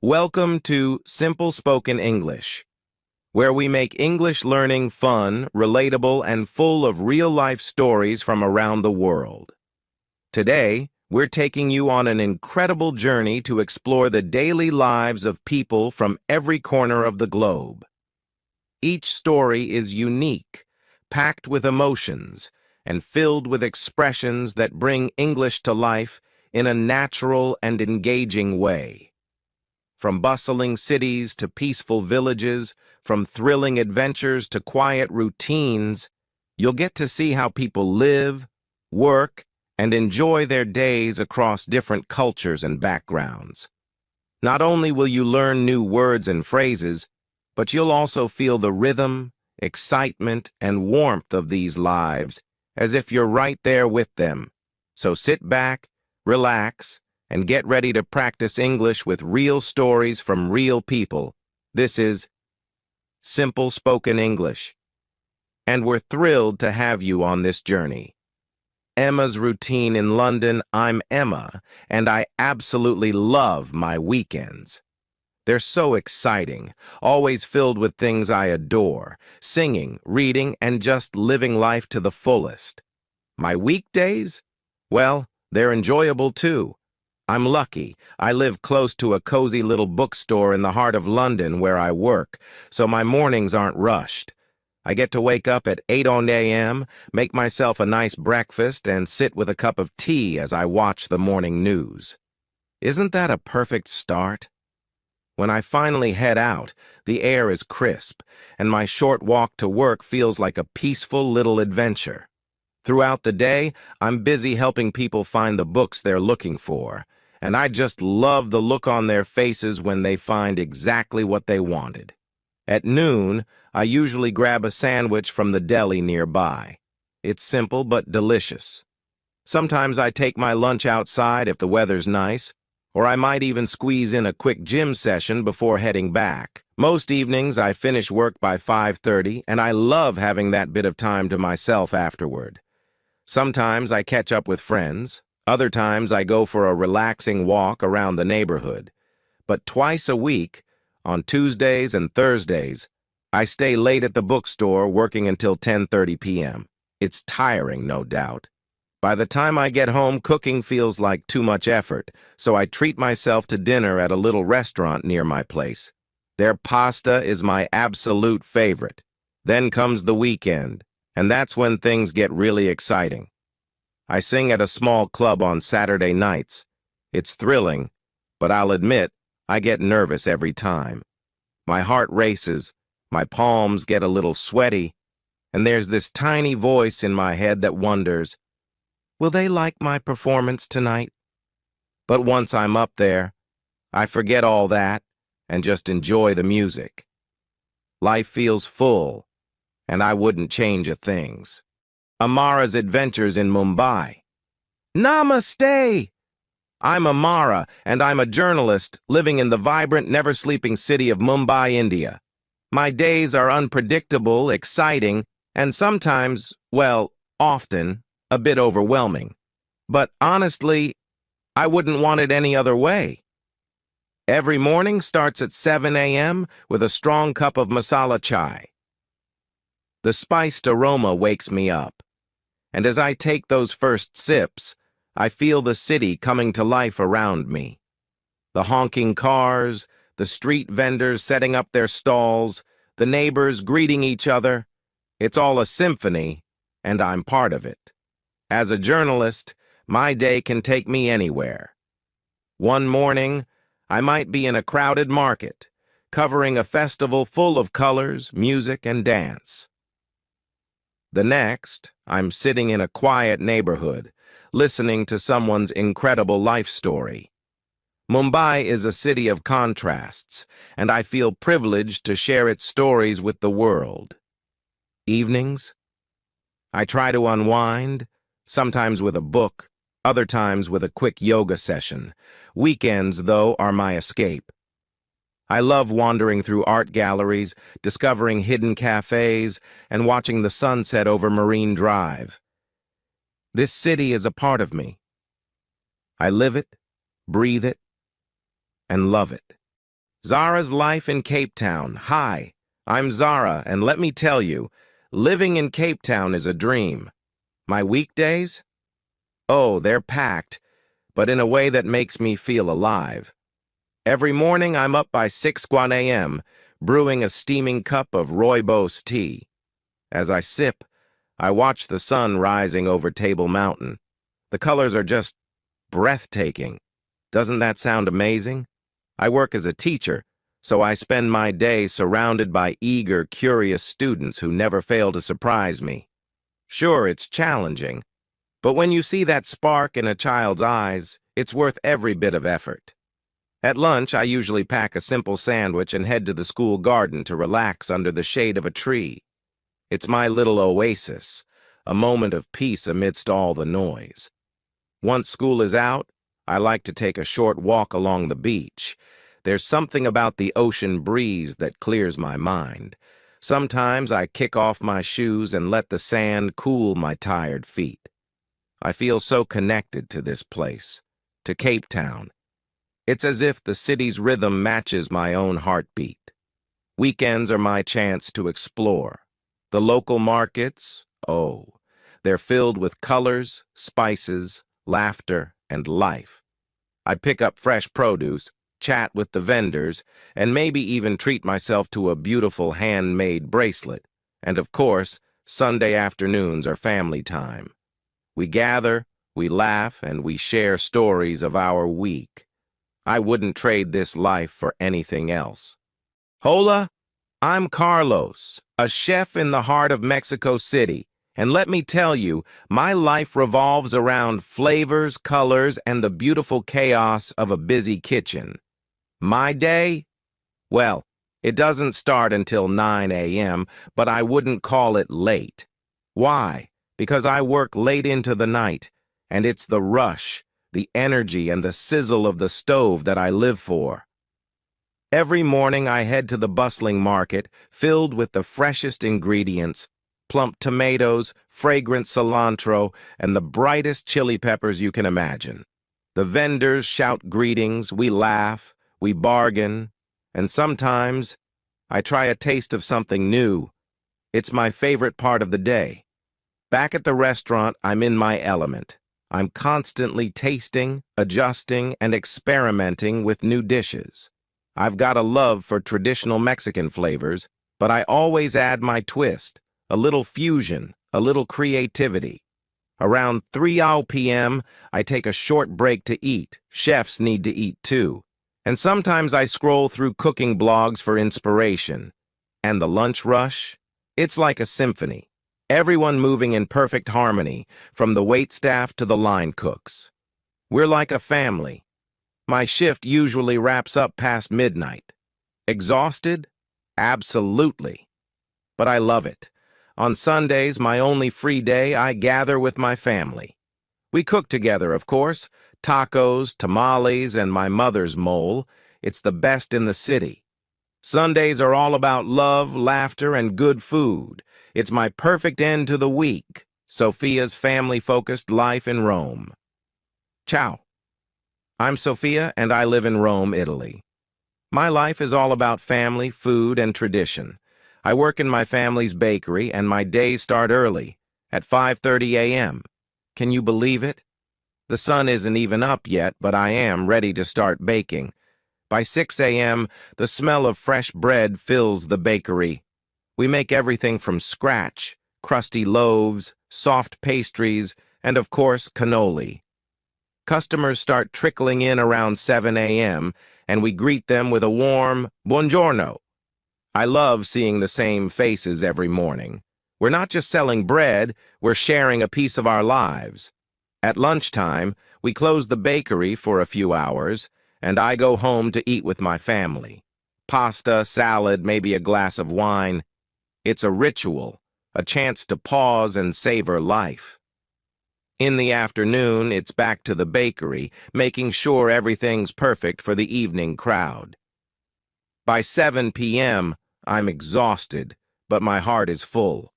Welcome to Simple Spoken English, where we make English learning fun, relatable, and full of real-life stories from around the world. Today, we're taking you on an incredible journey to explore the daily lives of people from every corner of the globe. Each story is unique, packed with emotions, and filled with expressions that bring English to life in a natural and engaging way. From bustling cities to peaceful villages, from thrilling adventures to quiet routines, you'll get to see how people live, work, and enjoy their days across different cultures and backgrounds. Not only will you learn new words and phrases, but you'll also feel the rhythm, excitement, and warmth of these lives as if you're right there with them. So sit back, relax, and get ready to practice English with real stories from real people. This is Simple Spoken English, and we're thrilled to have you on this journey. Emma's routine in London. I'm Emma, and I absolutely love my weekends. They're so exciting, always filled with things I adore, singing, reading, and just living life to the fullest. My weekdays? Well, they're enjoyable too. I'm lucky. I live close to a cozy little bookstore in the heart of London where I work, so my mornings aren't rushed. I get to wake up at 8 a.m., make myself a nice breakfast, and sit with a cup of tea as I watch the morning news. Isn't that a perfect start? When I finally head out, the air is crisp, and my short walk to work feels like a peaceful little adventure. Throughout the day, I'm busy helping people find the books they're looking for, and I just love the look on their faces when they find exactly what they wanted. At noon, I usually grab a sandwich from the deli nearby. It's simple but delicious. Sometimes I take my lunch outside if the weather's nice, or I might even squeeze in a quick gym session before heading back. Most evenings, I finish work by 5:30, and I love having that bit of time to myself afterward. Sometimes I catch up with friends. Other times I go for a relaxing walk around the neighborhood. But twice a week, on Tuesdays and Thursdays, I stay late at the bookstore working until 10:30 p.m. It's tiring, no doubt. By the time I get home, cooking feels like too much effort, so I treat myself to dinner at a little restaurant near my place. Their pasta is my absolute favorite. Then comes the weekend, and that's when things get really exciting. I sing at a small club on Saturday nights. It's thrilling, but I'll admit, I get nervous every time. My heart races, my palms get a little sweaty, and there's this tiny voice in my head that wonders, will they like my performance tonight? But once I'm up there, I forget all that and just enjoy the music. Life feels full, and I wouldn't change a thing. Amara's adventures in Mumbai. Namaste! I'm Amara, and I'm a journalist living in the vibrant, never-sleeping city of Mumbai, India. My days are unpredictable, exciting, and sometimes, well, often, a bit overwhelming. But honestly, I wouldn't want it any other way. Every morning starts at 7 a.m. with a strong cup of masala chai. The spiced aroma wakes me up, and as I take those first sips, I feel the city coming to life around me. The honking cars, the street vendors setting up their stalls, the neighbors greeting each other. It's all a symphony, and I'm part of it. As a journalist, my day can take me anywhere. One morning, I might be in a crowded market, covering a festival full of colors, music, and dance. The next, I'm sitting in a quiet neighborhood, listening to someone's incredible life story. Mumbai is a city of contrasts, and I feel privileged to share its stories with the world. Evenings, I try to unwind, sometimes with a book, other times with a quick yoga session. Weekends, though, are my escape. I love wandering through art galleries, discovering hidden cafes, and watching the sunset over Marine Drive. This city is a part of me. I live it, breathe it, and love it. Zara's Life in Cape Town. Hi, I'm Zara, and let me tell you, living in Cape Town is a dream. My weekdays? Oh, they're packed, but in a way that makes me feel alive. Every morning I'm up by 6 a.m., brewing a steaming cup of rooibos tea. As I sip, I watch the sun rising over Table Mountain. The colors are just breathtaking. Doesn't that sound amazing? I work as a teacher, so I spend my day surrounded by eager, curious students who never fail to surprise me. Sure, it's challenging, but when you see that spark in a child's eyes, it's worth every bit of effort. At lunch, I usually pack a simple sandwich and head to the school garden to relax under the shade of a tree. It's my little oasis, a moment of peace amidst all the noise. Once school is out, I like to take a short walk along the beach. There's something about the ocean breeze that clears my mind. Sometimes I kick off my shoes and let the sand cool my tired feet. I feel so connected to this place, to Cape Town. It's as if the city's rhythm matches my own heartbeat. Weekends are my chance to explore. The local markets, oh, they're filled with colors, spices, laughter, and life. I pick up fresh produce, chat with the vendors, and maybe even treat myself to a beautiful handmade bracelet. And of course, Sunday afternoons are family time. We gather, we laugh, and we share stories of our week. I wouldn't trade this life for anything else. Hola, I'm Carlos, a chef in the heart of Mexico City. And let me tell you, my life revolves around flavors, colors, and the beautiful chaos of a busy kitchen. My day? Well, it doesn't start until 9 a.m., but I wouldn't call it late. Why? Because I work late into the night, and it's the rush, the energy, and the sizzle of the stove that I live for. Every morning I head to the bustling market, filled with the freshest ingredients, plump tomatoes, fragrant cilantro, and the brightest chili peppers you can imagine. The vendors shout greetings, we laugh, we bargain, and sometimes I try a taste of something new. It's my favorite part of the day. Back at the restaurant, I'm in my element. I'm constantly tasting, adjusting, and experimenting with new dishes. I've got a love for traditional Mexican flavors, but I always add my twist, a little fusion, a little creativity. Around 3 p.m., I take a short break to eat. Chefs need to eat too. And sometimes I scroll through cooking blogs for inspiration. And the lunch rush? It's like a symphony. Everyone moving in perfect harmony, from the waitstaff to the line cooks. We're like a family. My shift usually wraps up past midnight. Exhausted? Absolutely. But I love it. On Sundays, my only free day, I gather with my family. We cook together, of course. Tacos, tamales, and my mother's mole. It's the best in the city. Sundays are all about love, laughter, and good food. It's my perfect end to the week. Sophia's family-focused life in Rome. Ciao. I'm Sophia, and I live in Rome, Italy. My life is all about family, food, and tradition. I work in my family's bakery, and my days start early, at 5:30 a.m. Can you believe it? The sun isn't even up yet, but I am ready to start baking. By 6 a.m., the smell of fresh bread fills the bakery. We make everything from scratch, crusty loaves, soft pastries, and of course, cannoli. Customers start trickling in around 7 a.m., and we greet them with a warm buongiorno. I love seeing the same faces every morning. We're not just selling bread, we're sharing a piece of our lives. At lunchtime, we close the bakery for a few hours, and I go home to eat with my family. Pasta, salad, maybe a glass of wine. It's a ritual, a chance to pause and savor life. In the afternoon, it's back to the bakery, making sure everything's perfect for the evening crowd. By 7 p.m., I'm exhausted, but my heart is full.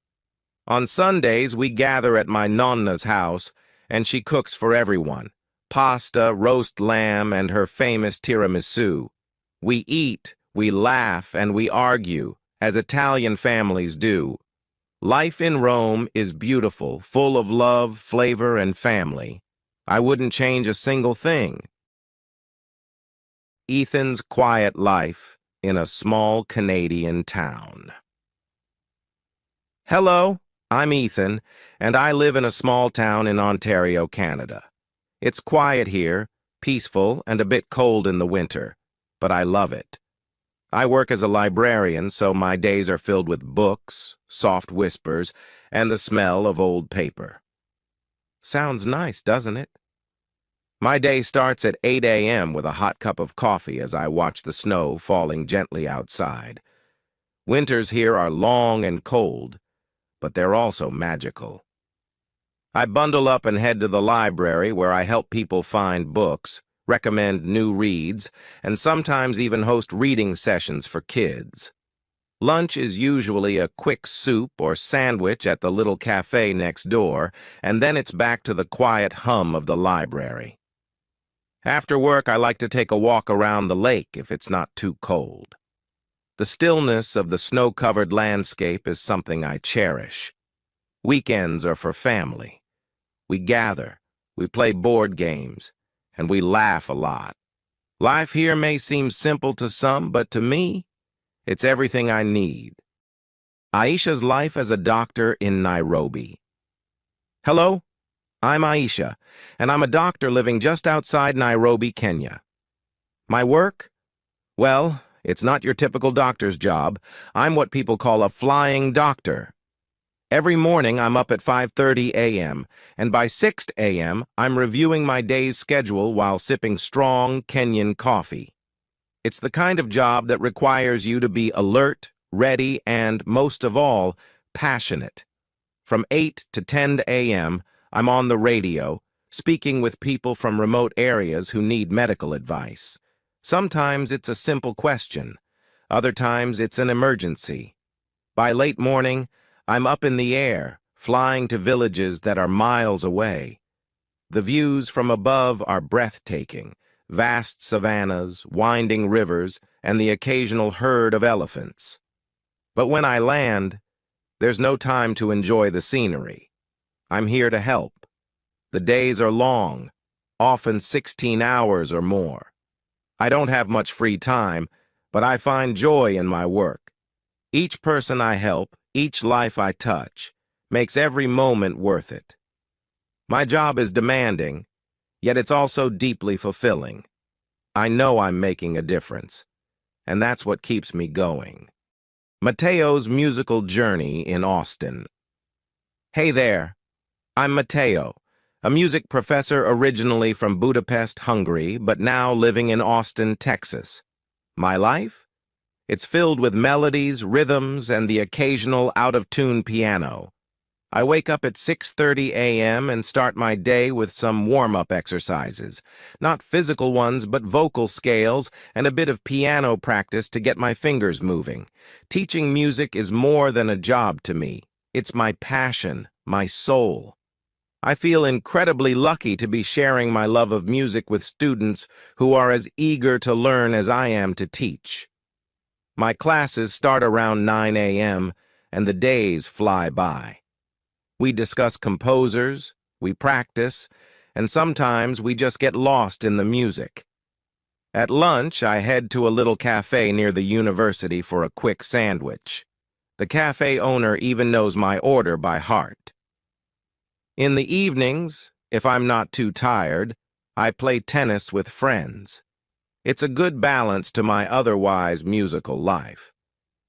On Sundays, we gather at my nonna's house, and she cooks for everyone. Pasta, roast lamb, and her famous tiramisu. We eat, we laugh, and we argue, as Italian families do. Life in Rome is beautiful, full of love, flavor, and family. I wouldn't change a single thing. Ethan's quiet life in a small Canadian town. Hello, I'm Ethan, and I live in a small town in Ontario, Canada. It's quiet here, peaceful, and a bit cold in the winter, but I love it. I work as a librarian, so my days are filled with books, soft whispers, and the smell of old paper. Sounds nice, doesn't it? My day starts at 8 a.m. with a hot cup of coffee as I watch the snow falling gently outside. Winters here are long and cold, but they're also magical. I bundle up and head to the library where I help people find books, recommend new reads, and sometimes even host reading sessions for kids. Lunch is usually a quick soup or sandwich at the little cafe next door, and then it's back to the quiet hum of the library. After work, I like to take a walk around the lake if it's not too cold. The stillness of the snow-covered landscape is something I cherish. Weekends are for family. We gather, we play board games, and we laugh a lot. Life here may seem simple to some, but to me, it's everything I need. Aisha's life as a doctor in Nairobi. Hello, I'm Aisha, and I'm a doctor living just outside Nairobi, Kenya. My work? Well, it's not your typical doctor's job. I'm what people call a flying doctor. Every morning I'm up at 5:30 a.m., and by 6 a.m. I'm reviewing my day's schedule while sipping strong Kenyan coffee. It's the kind of job that requires you to be alert, ready, and, most of all, passionate. From 8 to 10 a.m., I'm on the radio, speaking with people from remote areas who need medical advice. Sometimes it's a simple question. Other times it's an emergency. By late morning, I'm up in the air, flying to villages that are miles away. The views from above are breathtaking. Vast savannas, winding rivers, and the occasional herd of elephants. But when I land, there's no time to enjoy the scenery. I'm here to help. The days are long, often 16 hours or more. I don't have much free time, but I find joy in my work. Each person I help, each life I touch, makes every moment worth it. My job is demanding, yet it's also deeply fulfilling. I know I'm making a difference, and that's what keeps me going. Mateo's musical journey in Austin. Hey there, I'm Mateo, a music professor originally from Budapest, Hungary, but now living in Austin, Texas. My life? It's filled with melodies, rhythms, and the occasional out-of-tune piano. I wake up at 6:30 a.m. and start my day with some warm-up exercises. Not physical ones, but vocal scales and a bit of piano practice to get my fingers moving. Teaching music is more than a job to me. It's my passion, my soul. I feel incredibly lucky to be sharing my love of music with students who are as eager to learn as I am to teach. My classes start around 9 a.m., and the days fly by. We discuss composers, we practice, and sometimes we just get lost in the music. At lunch, I head to a little cafe near the university for a quick sandwich. The cafe owner even knows my order by heart. In the evenings, if I'm not too tired, I play tennis with friends. It's a good balance to my otherwise musical life.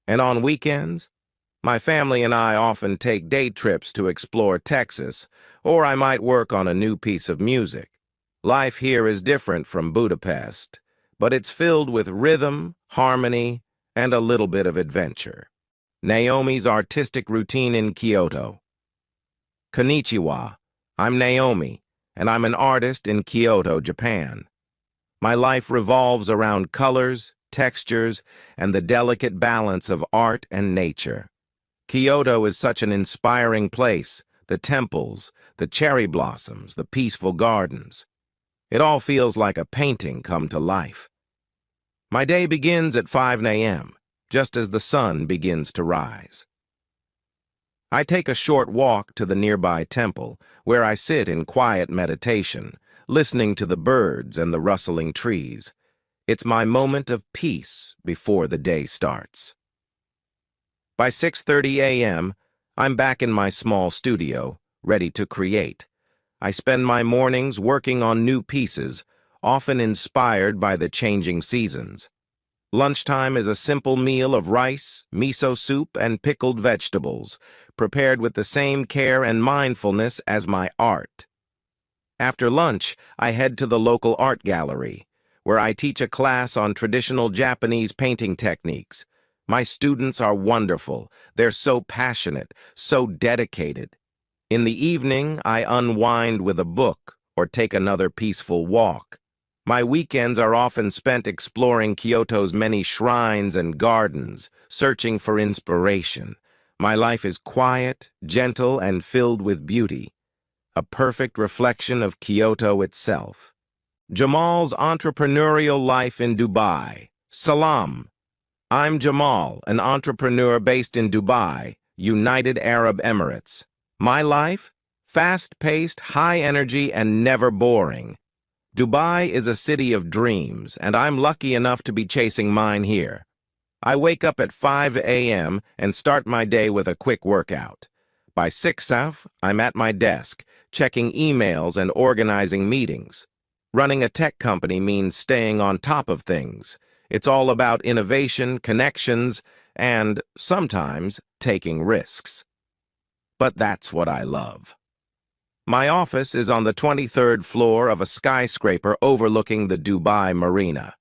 And on weekends, my family and I often take day trips to explore Texas, or I might work on a new piece of music. Life here is different from Budapest, but it's filled with rhythm, harmony, and a little bit of adventure. Naomi's artistic routine in Kyoto. Konnichiwa, I'm Naomi, and I'm an artist in Kyoto, Japan. My life revolves around colors, textures, and the delicate balance of art and nature. Kyoto is such an inspiring place, the temples, the cherry blossoms, the peaceful gardens. It all feels like a painting come to life. My day begins at 5 a.m., just as the sun begins to rise. I take a short walk to the nearby temple, where I sit in quiet meditation, listening to the birds and the rustling trees. It's my moment of peace before the day starts. By 6:30 a.m., I'm back in my small studio, ready to create. I spend my mornings working on new pieces, often inspired by the changing seasons. Lunchtime is a simple meal of rice, miso soup, and pickled vegetables, prepared with the same care and mindfulness as my art. After lunch, I head to the local art gallery, where I teach a class on traditional Japanese painting techniques. My students are wonderful. They're so passionate, so dedicated. In the evening, I unwind with a book or take another peaceful walk. My weekends are often spent exploring Kyoto's many shrines and gardens, searching for inspiration. My life is quiet, gentle, and filled with beauty, a perfect reflection of Kyoto itself. Jamal's entrepreneurial life in Dubai. Salam. I'm Jamal, an entrepreneur based in Dubai, United Arab Emirates. My life? Fast-paced, high-energy, and never boring. Dubai is a city of dreams, and I'm lucky enough to be chasing mine here. I wake up at 5 a.m. and start my day with a quick workout. By 6 I'm at my desk, checking emails and organizing meetings. Running a tech company means staying on top of things. It's all about innovation, connections, and, sometimes, taking risks. But that's what I love. My office is on the 23rd floor of a skyscraper overlooking the Dubai Marina.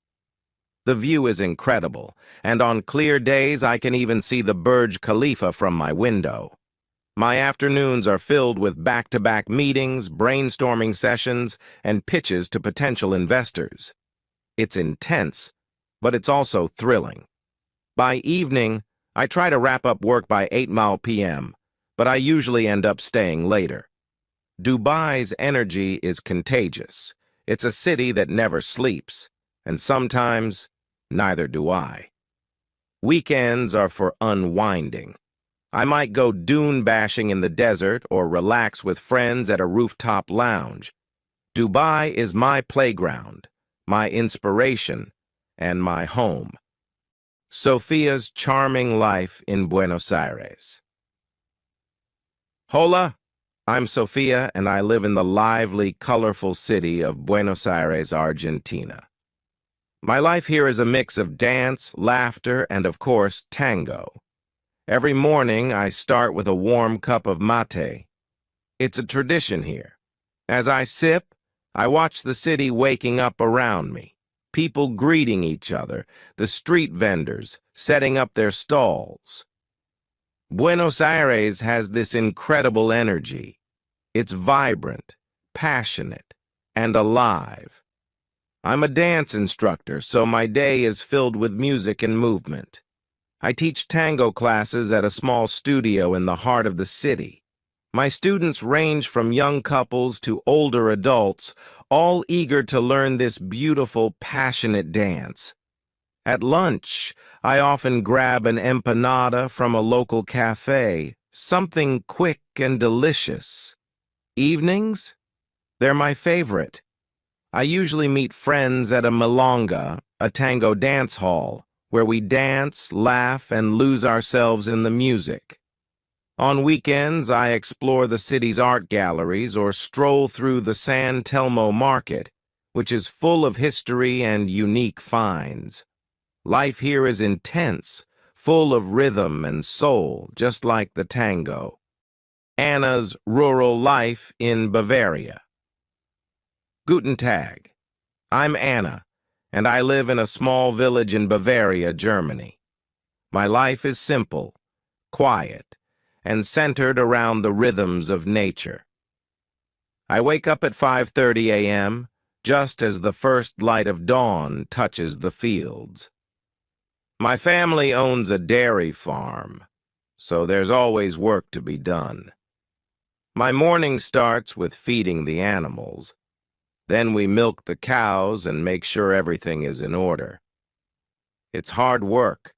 The view is incredible, and on clear days I can even see the Burj Khalifa from my window. My afternoons are filled with back-to-back meetings, brainstorming sessions, and pitches to potential investors. It's intense, but it's also thrilling. By evening, I try to wrap up work by 8 p.m., but I usually end up staying later. Dubai's energy is contagious. It's a city that never sleeps, and sometimes neither do I. Weekends are for unwinding. I might go dune bashing in the desert or relax with friends at a rooftop lounge. Dubai is my playground, my inspiration, and my home. Sophia's charming life in Buenos Aires. Hola! I'm Sophia, and I live in the lively, colorful city of Buenos Aires, Argentina. My life here is a mix of dance, laughter, and, of course, tango. Every morning, I start with a warm cup of mate. It's a tradition here. As I sip, I watch the city waking up around me, people greeting each other, the street vendors setting up their stalls. Buenos Aires has this incredible energy. It's vibrant, passionate, and alive. I'm a dance instructor, so my day is filled with music and movement. I teach tango classes at a small studio in the heart of the city. My students range from young couples to older adults, all eager to learn this beautiful, passionate dance. At lunch, I often grab an empanada from a local cafe, something quick and delicious. Evenings? They're my favorite. I usually meet friends at a milonga, a tango dance hall, where we dance, laugh, and lose ourselves in the music. On weekends, I explore the city's art galleries or stroll through the San Telmo market, which is full of history and unique finds. Life here is intense, full of rhythm and soul, just like the tango. Anna's rural life in Bavaria. Guten Tag. I'm Anna, and I live in a small village in Bavaria, Germany. My life is simple, quiet, and centered around the rhythms of nature. I wake up at 5:30 a.m., just as the first light of dawn touches the fields. My family owns a dairy farm, so there's always work to be done. My morning starts with feeding the animals. Then we milk the cows and make sure everything is in order. It's hard work,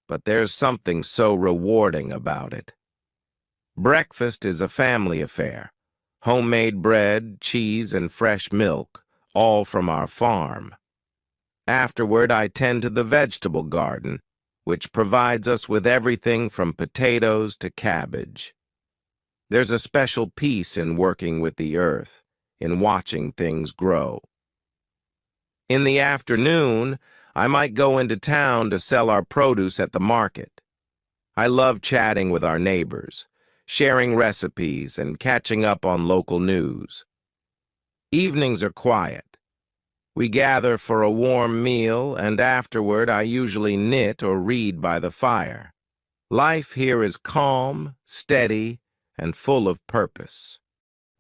but there's something so rewarding about it. Breakfast is a family affair. Homemade bread, cheese, and fresh milk, all from our farm. Afterward, I tend to the vegetable garden, which provides us with everything from potatoes to cabbage. There's a special peace in working with the earth, in watching things grow. In the afternoon, I might go into town to sell our produce at the market. I love chatting with our neighbors, sharing recipes, and catching up on local news. Evenings are quiet. We gather for a warm meal, and afterward I usually knit or read by the fire. Life here is calm, steady, and full of purpose.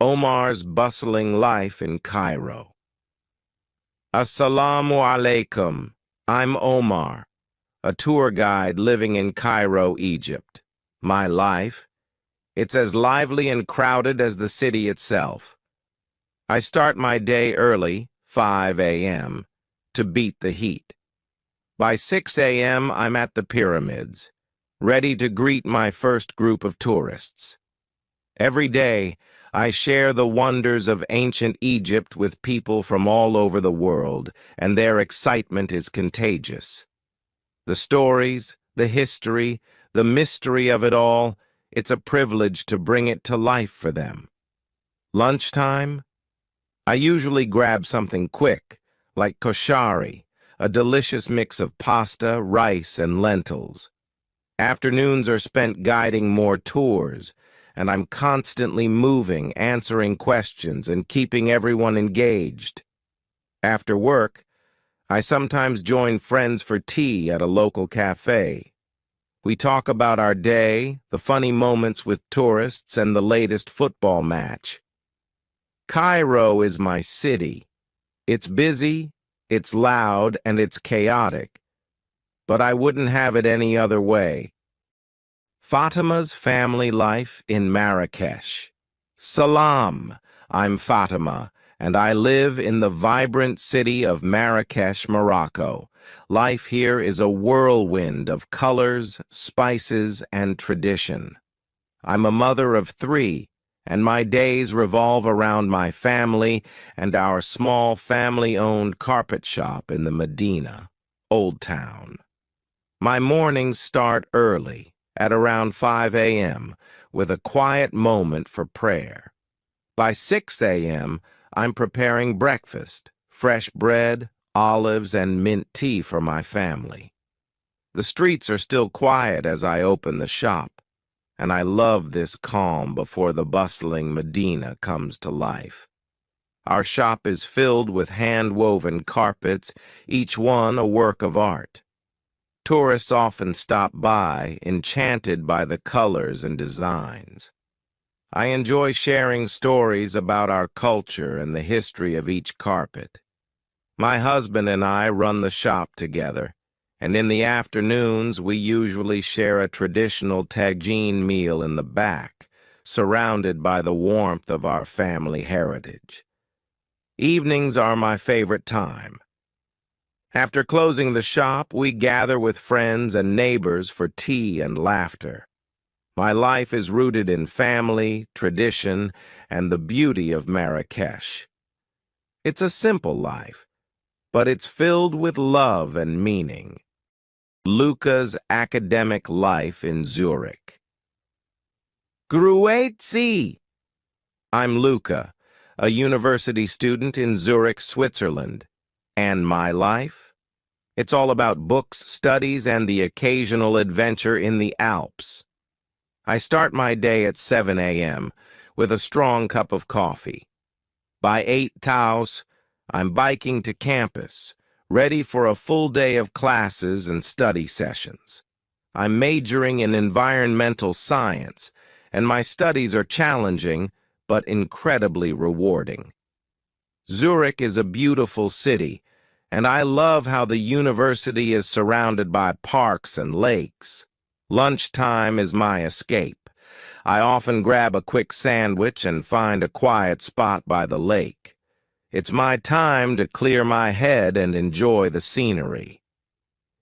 Omar's bustling life in Cairo. Assalamu alaikum. I'm Omar, a tour guide living in Cairo, Egypt. My life? It's as lively and crowded as the city itself. I start my day early, 5 a.m., to beat the heat. By 6 a.m., I'm at the pyramids, ready to greet my first group of tourists. Every day, I share the wonders of ancient Egypt with people from all over the world, and their excitement is contagious. The stories, the history, the mystery of it all, it's a privilege to bring it to life for them. Lunchtime? I usually grab something quick, like koshari, a delicious mix of pasta, rice, and lentils. Afternoons are spent guiding more tours, and I'm constantly moving, answering questions, and keeping everyone engaged. After work, I sometimes join friends for tea at a local cafe. We talk about our day, the funny moments with tourists, and the latest football match. Cairo is my city. It's busy, it's loud, and it's chaotic. But I wouldn't have it any other way. Fatima's family life in Marrakesh. Salam, I'm Fatima, and I live in the vibrant city of Marrakesh, Morocco. Life here is a whirlwind of colors, spices, and tradition. I'm a mother of 3, and my days revolve around my family and our small family-owned carpet shop in the Medina, Old Town. My mornings start early, at around 5 a.m., with a quiet moment for prayer. By 6 a.m., I'm preparing breakfast, fresh bread, olives, and mint tea for my family. The streets are still quiet as I open the shop, and I love this calm before the bustling Medina comes to life. Our shop is filled with hand-woven carpets, each one a work of art. Tourists often stop by, enchanted by the colors and designs. I enjoy sharing stories about our culture and the history of each carpet. My husband and I run the shop together, and in the afternoons we usually share a traditional tagine meal in the back, surrounded by the warmth of our family heritage. Evenings are my favorite time. After closing the shop, we gather with friends and neighbors for tea and laughter. My life is rooted in family, tradition, and the beauty of Marrakesh. It's a simple life, but it's filled with love and meaning. Luca's academic life in Zurich. Grüezi! I'm Luca, a university student in Zurich, Switzerland. And my life? It's all about books, studies, and the occasional adventure in the Alps. I start my day at 7 a.m. with a strong cup of coffee. By 8 taus, I'm biking to campus, ready for a full day of classes and study sessions. I'm majoring in environmental science, and my studies are challenging but incredibly rewarding. Zurich is a beautiful city, and I love how the university is surrounded by parks and lakes. Lunchtime is my escape. I often grab a quick sandwich and find a quiet spot by the lake. It's my time to clear my head and enjoy the scenery.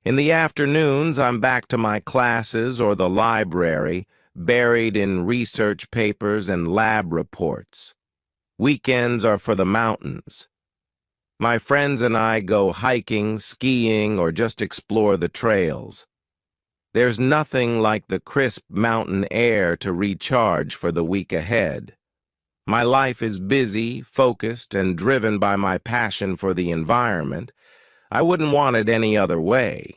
In the afternoons, I'm back to my classes or the library, buried in research papers and lab reports. Weekends are for the mountains. My friends and I go hiking, skiing, or just explore the trails. There's nothing like the crisp mountain air to recharge for the week ahead. My life is busy, focused, and driven by my passion for the environment. I wouldn't want it any other way.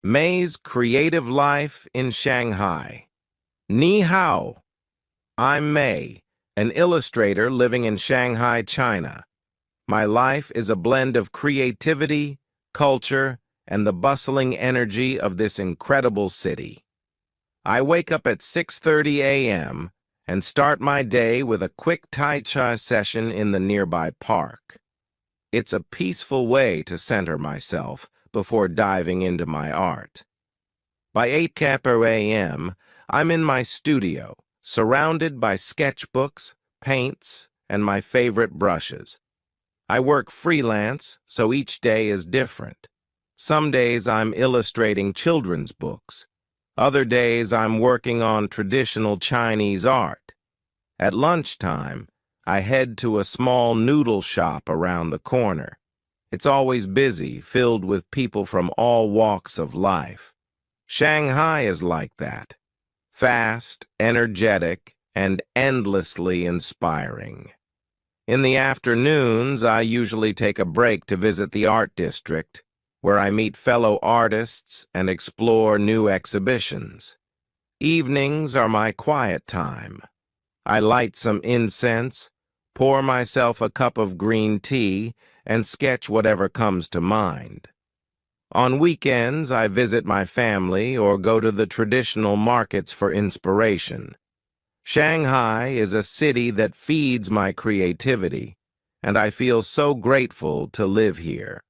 May's creative life in Shanghai. Ni hao. I'm May, an illustrator living in Shanghai, China. My life is a blend of creativity, culture, and the bustling energy of this incredible city. I wake up at 6:30 a.m. and start my day with a quick Tai Chi session in the nearby park. It's a peaceful way to center myself before diving into my art. By 8 a.m., I'm in my studio, surrounded by sketchbooks, paints, and my favorite brushes. I work freelance, so each day is different. Some days I'm illustrating children's books. Other days I'm working on traditional Chinese art. At lunchtime, I head to a small noodle shop around the corner. It's always busy, filled with people from all walks of life. Shanghai is like that. Fast, energetic, and endlessly inspiring. In the afternoons, I usually take a break to visit the art district, where I meet fellow artists and explore new exhibitions. Evenings are my quiet time. I light some incense, pour myself a cup of green tea, and sketch whatever comes to mind. On weekends, I visit my family or go to the traditional markets for inspiration. Shanghai is a city that feeds my creativity, and I feel so grateful to live here.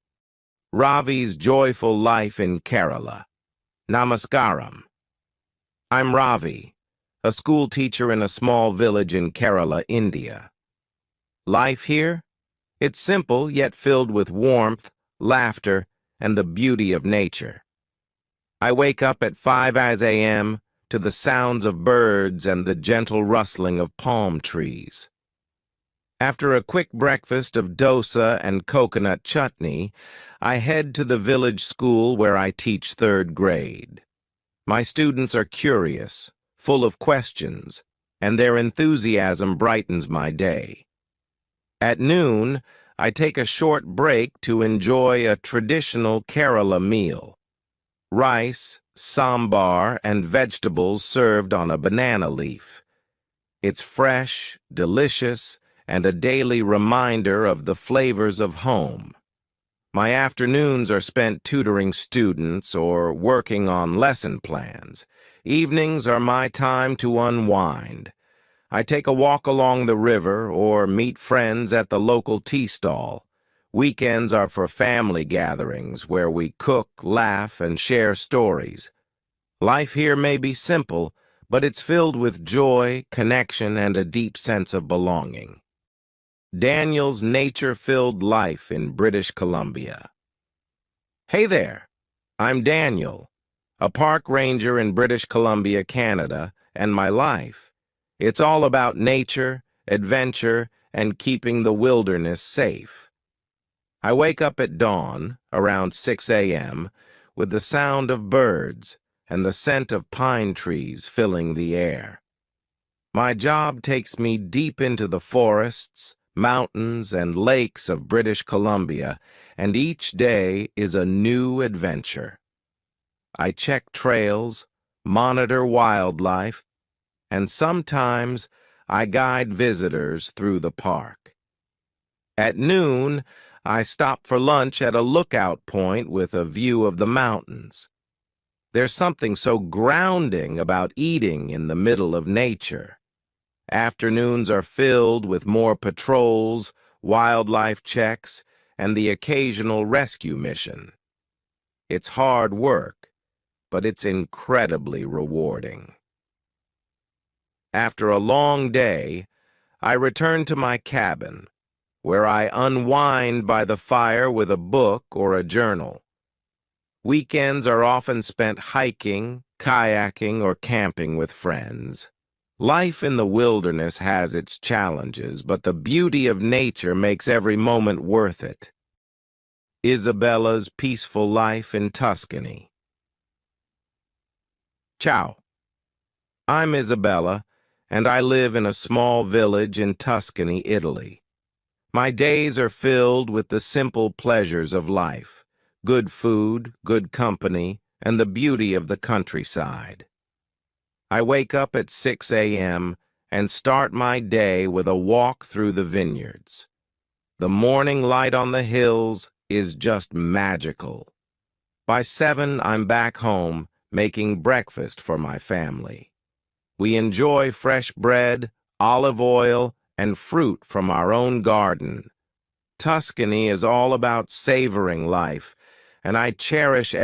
Ravi's joyful life in Kerala. Namaskaram. I'm Ravi, a school teacher in a small village in Kerala, India. Life here? It's simple yet filled with warmth, laughter, and the beauty of nature. I wake up at 5 a.m. to the sounds of birds and the gentle rustling of palm trees. After a quick breakfast of dosa and coconut chutney, I head to the village school where I teach 3rd grade. My students are curious, full of questions, and their enthusiasm brightens my day. At noon, I take a short break to enjoy a traditional Kerala meal. Rice, sambar, and vegetables served on a banana leaf. It's fresh, delicious, and a daily reminder of the flavors of home. My afternoons are spent tutoring students or working on lesson plans. Evenings are my time to unwind. I take a walk along the river or meet friends at the local tea stall. Weekends are for family gatherings where we cook, laugh, and share stories. Life here may be simple, but it's filled with joy, connection, and a deep sense of belonging. Daniel's nature-filled life in British Columbia. Hey there, I'm Daniel, a park ranger in British Columbia, Canada, and my life. It's all about nature, adventure, and keeping the wilderness safe. I wake up at dawn, around 6 a.m., with the sound of birds and the scent of pine trees filling the air. My job takes me deep into the forests, mountains, and lakes of British Columbia, and each day is a new adventure. I check trails, monitor wildlife, and sometimes I guide visitors through the park. At noon, I stop for lunch at a lookout point with a view of the mountains. There's something so grounding about eating in the middle of nature. Afternoons are filled with more patrols, wildlife checks, and the occasional rescue mission. It's hard work, but it's incredibly rewarding. After a long day, I return to my cabin, where I unwind by the fire with a book or a journal. Weekends are often spent hiking, kayaking, or camping with friends. Life in the wilderness has its challenges, but the beauty of nature makes every moment worth it. Isabella's peaceful life in Tuscany. Ciao. I'm Isabella, and I live in a small village in Tuscany, Italy. My days are filled with the simple pleasures of life, good food, good company, and the beauty of the countryside. I wake up at 6 a.m. and start my day with a walk through the vineyards. The morning light on the hills is just magical. By 7, I'm back home making breakfast for my family. We enjoy fresh bread, olive oil, and fruit from our own garden. Tuscany is all about savoring life, and I cherish